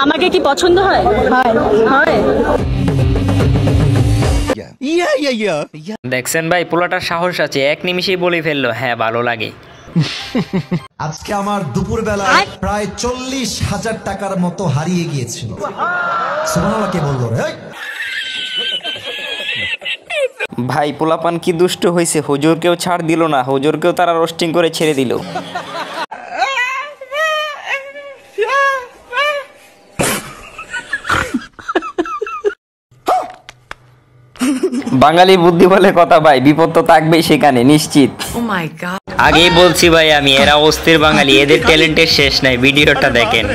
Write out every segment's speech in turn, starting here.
আমাকে কি পছন্দ হয়? হয়। দেখছেন ভাই, পোলাটার সাহস আছে, এক নিমিষেই বলে ফেললো হ্যাঁ ভালো লাগে। আজকে আমার দুপুর বেলায় প্রায় 40,000 টাকার মতো হারিয়ে গিয়েছিল। সুবহানাল্লাহ কে বললো রে? ভাই পোলাপান কি দুষ্ট হয়েছে, হুজুরকেও ছাড় দিল না, হুজুরকেও তারা রোস্টিং করে ছেড়ে দিল। বাঙালি বুদ্ধি বলে কথা ভাই, বিপদ তো থাকবেই সেখানে নিশ্চিত। আগেই বলছি ভাই আমি, এরা অস্থির বাঙালি, এদের ট্যালেন্টের শেষ নাই। ভিডিওটা দেখেন।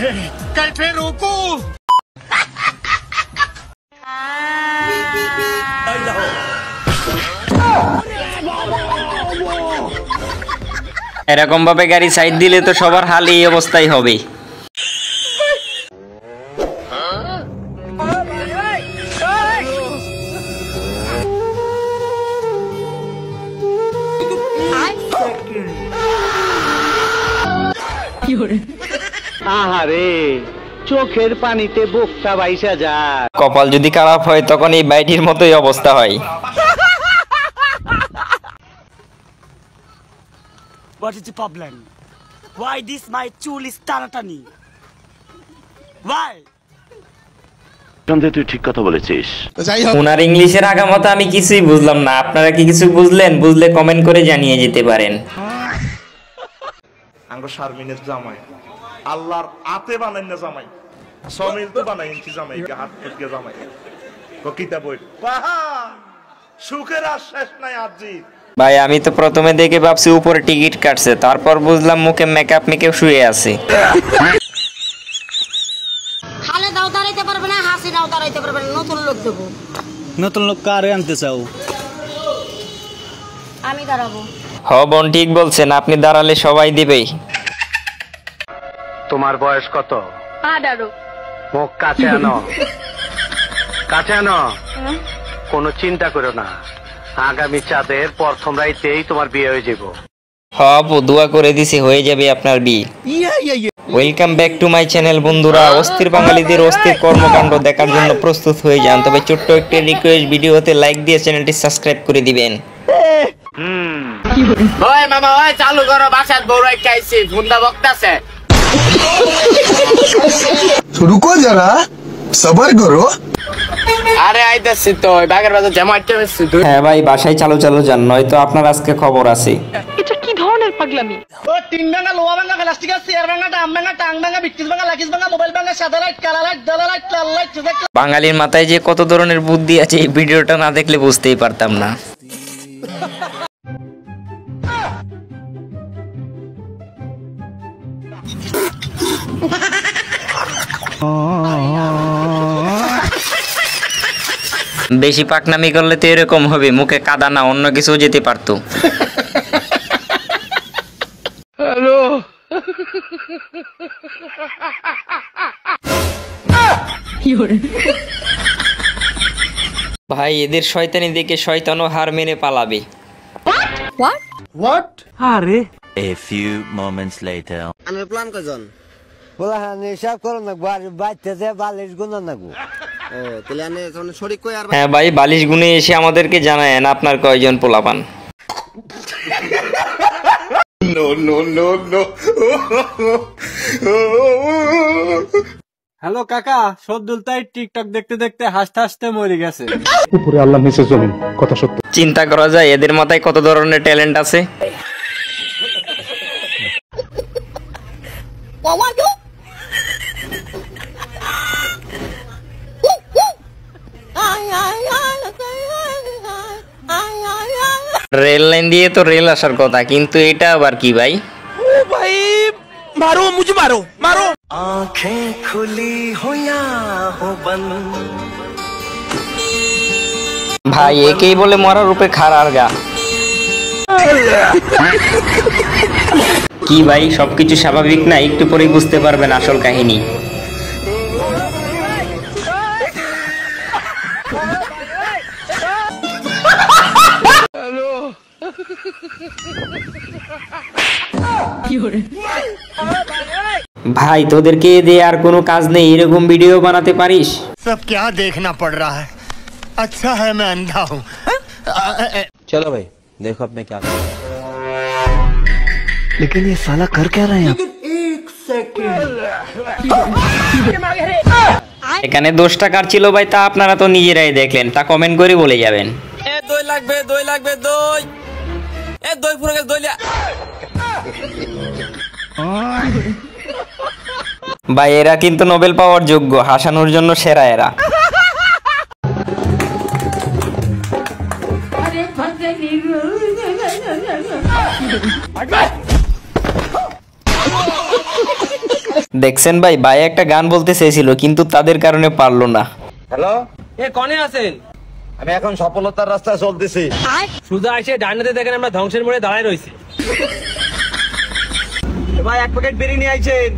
এরকম ভাবে গাড়ি সাইড দিলে তো সবার হাল এই অবস্থাই হবে। আহারে, চোখের পানিতে বুকটা বাইসা যায়। কপাল যদি খারাপ হয় তখন এই বাইটির মতোই অবস্থা হয়। What is the problem? Why this my chul is taratani? Why? তুই ঠিক কথা বলেছিস। উনার ইংলিশের আগামাথা আমি কিছুই বুঝলাম না। আপনারা কি কিছু বুঝলেন? বুঝলে কমেন্ট করে জানিয়ে যেতে পারেন। আঙ্গো শারমিনের জামাই আল্লাহর আতে বানাই না জামাই, সমিল তো বানাই ইনছি জামাই কে হাত থেকে জামাই ককিতা বই পাহা সুখের আর শেষ নাই আজি। ভাই আমি তো প্রথমে দেখে ভাবছি উপরে টিকিট কাটছে, তারপর বুঝলাম মুখে মেকআপ মেখে শুয়ে আছে। খালে দাও দাঁড়াইতে পারবে না, হাসি দাও দাঁড়াইতে পারবে না, নতুন লোক দেবো। নতুন লোক কারে আনতে চাও? আমি দাঁড়াবো। হ বোন ঠিক বলছেন, আপনি দাঁড়ালে সবাই দিবেই। তোমার বয়স কত? 18। মুখ কাছে আনো, কাছে আনো। কোনো চিন্তা করো না, আগামী চাঁদের প্রথম রাইতেই তোমার বিয়ে হয়ে যাব। আপু দোয়া করে দিছি, হয়ে যাবে আপনার বিয়ে। Welcome back to my channel বন্ধুরা। অস্থির বাঙালিদের অস্থির কর্মকাণ্ড দেখার জন্য প্রস্তুত হয়ে যান। তবে ছোট্ট একটি রিকোয়েস্ট, ভিডিওতে লাইক দিয়ে চ্যানেলটি সাবস্ক্রাইব করে দিবেন। ওই মামা ওই চালু করো, বাসার বউরাই খাইছি, ভুন্ডা বকতাছে। রুকো যারা, সবার করো। আরে আইতাছি তো, ওই বাগের বাজার জামা আইতে বেশি তুই। হ্যাঁ ভাই বাসায় চালু চালু যান, নয়তো আপনার আজকে খবর আছে। এটা কি ধরনের পাগলামি? ও তিন ভাঙা, লোহা ভাঙা, প্লাস্টিক আছে, চেয়ার ভাঙা, ডাম ভাঙা, টাং ভাঙা, বিক্রিজ ভাঙা, লাকিজ ভাঙা, মোবাইল ভাঙা, সাদা লাইট, কালা লাইট, ডালা লাইট, লাল লাইট। বাঙালির মাথায় যে কত ধরনের বুদ্ধি আছে, এই ভিডিওটা না দেখলে বুঝতেই পারতাম না। বেশি পাকনামি করলে তো এরকম হবে, মুখে কাদা না অন্য কিছু যেতে পারতো। হ্যালো ভাই এদের শয়তানি দেখে শয়তানও হার মেনে পালাবে। হোয়াট? আরে A few moments later. আমি প্ল্যান কয়জন? বলা হিসাব করো না, বাড়িতে বালিশ গুনা না গো। ও তাহলে আমি এখন শরীক কই আর? হ্যাঁ ভাই বালিশ গুনে এসে আমাদেরকে জানায়েন আপনার কয়জন পোলাপান। No no no no. Hello কাকা, সদ্দুল তাই টিকটক দেখতে দেখতে হাসতে হাসতে মরে গেছে। উপরে আল্লাহ নিচে জমিন, কথা সত্য। চিন্তা করা যায় এদের মাথায় কত ধরনের ট্যালেন্ট আছে। রেল লাইন দিয়ে তো রেল আসার কথা, কিন্তু এটা আবার কি ভাই? ও ভাই মারো, মুঝে মারো, মারো। আঁखें खुली हो या हो बंद। ভাই একেই বলে মরার রূপে খাড়ার গা। কি ভাই সবকিছু স্বাভাবিক না? একটু পরেই বুঝতে পারবেন আসল কাহিনী। ভাই তোদেরকে দিয়ে আর কোনো কাজ নেই, এরকম ভিডিও বানাতে পারিস? सब क्या देखना पड़ रहा है, अच्छा है मैं अंधा हूँ। चलो भाई देखो अब मैं क्या कर रहा हूँ। लेकिन ये साला कर क्या रहे हैं? এখানে 10 টাকার ছিল ভাই, তা আপনারা তো নিজেরাই দেখলেন, তা কমেন্ট করে বলে যাবেন। দই লাগবে দই। দই পুরো দই লিয়া। ভাই এরা কিন্তু নোবেল পাওয়ার যোগ্য, হাসানোর জন্য সেরা এরা। দেখছেন ভাই, ভাই একটা গান বলতে চেয়েছিল কিন্তু তাদের কারণে পারলো না। হ্যালো, এ কোনে আছেন? আমি এখন সফলতার রাস্তায় চলতেছি। সুজা এসে ডাইনাতে দেখেন আমরা ধ্বংসের মোড়ে দাঁড়ায় রইছি। ভাই এক প্যাকেট বিড়ি নিয়ে আইছেন।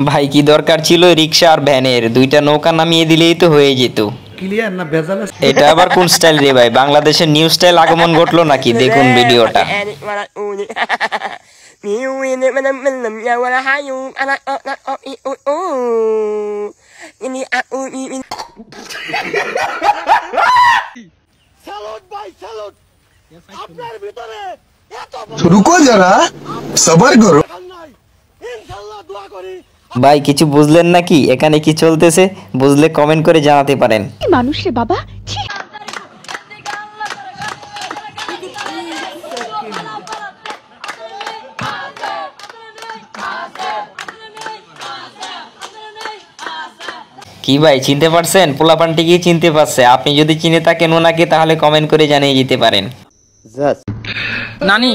ভাই কি দরকার ছিল রিক্সা আর ভ্যানের, দুইটা নৌকা নামিয়ে দিলেই তো হয়ে যেত। ক্লিয়ার না ভেজাল আছে? এটা আবার কোন স্টাইল রে ভাই? বাংলাদেশের নিউ স্টাইল আগমন ঘটলো নাকি? দেখুন ভিডিওটা। रुको जरा सबर करो। ভাই কিছু বুঝলেন নাকি এখানে কি চলতেছে? বুঝলে কমেন্ট করে জানাতে পারেন। মানুষ রে বাবা, ছি। কি ভাই চিনতে পারছেন? পোলাপানটি কি চিনতে পারছে? আপনি যদি চিনে থাকেন ওনাকে তাহলে কমেন্ট করে জানিয়ে দিতে পারেন। নানি,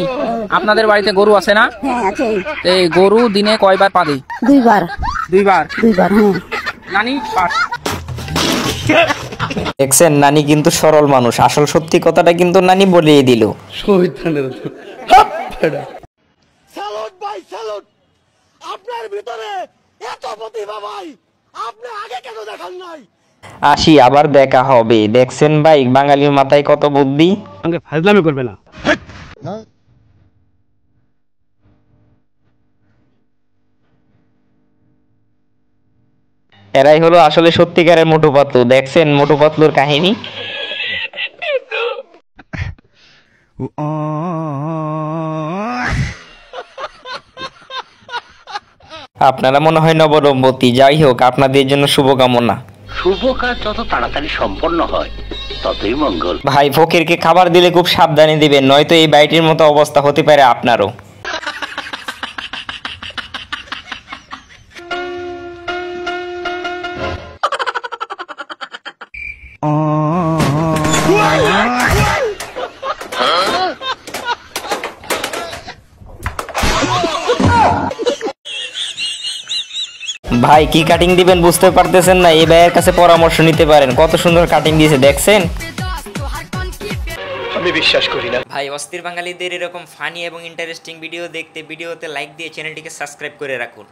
আপনাদের বাড়িতে গরু আছে না? হ্যাঁ আছে। এই গরু দিনে কয়বার পা দেয়? দুইবার। হ্যাঁ। নানি পাস। দেখছেন নানি কিন্তু সরল মানুষ, আসল সত্যি কথাটা কিন্তু নানি বলিয়ে দিল। স্যালুট ভাই স্যালুট, আপনার ভিতরে এত প্রতিভা ভাই, আপনি আগে কেন দেখান নাই? আসি, আবার দেখা হবে। দেখছেন ভাই বাঙালির মাথায় কত বুদ্ধি। আমাকে ফাজলামি করবে না। এরাই হলো আসলে সত্যিকারের মোটু পাতলু। দেখছেন মোটু পাতলুর কাহিনী। আপনারা মনে হয় নবদম্পতি। যাই হোক, আপনাদের জন্য শুভকামনা। শুভ কাজ যত তাড়াতাড়ি সম্পন্ন হয় ততই মঙ্গল। ভাই ফকিরকে খাবার দিলে খুব সাবধানে দিবেন, নয়তো এই বাইটির মতো অবস্থা হতে পারে আপনারও। ভাই কি কাটিং দিবেন বুঝতে পারতেছেন না? এই ভাইয়ের কাছে পরামর্শ নিতে পারেন, কত সুন্দর কাটিং দিয়েছে দেখছেন। আমি বিশ্বাস করি না। ভাই অস্থির বাঙালিদের এরকম ফানি এবং ইন্টারেস্টিং ভিডিও দেখতে ভিডিওতে লাইক দিয়ে চ্যানেলটিকে সাবস্ক্রাইব করে রাখুন।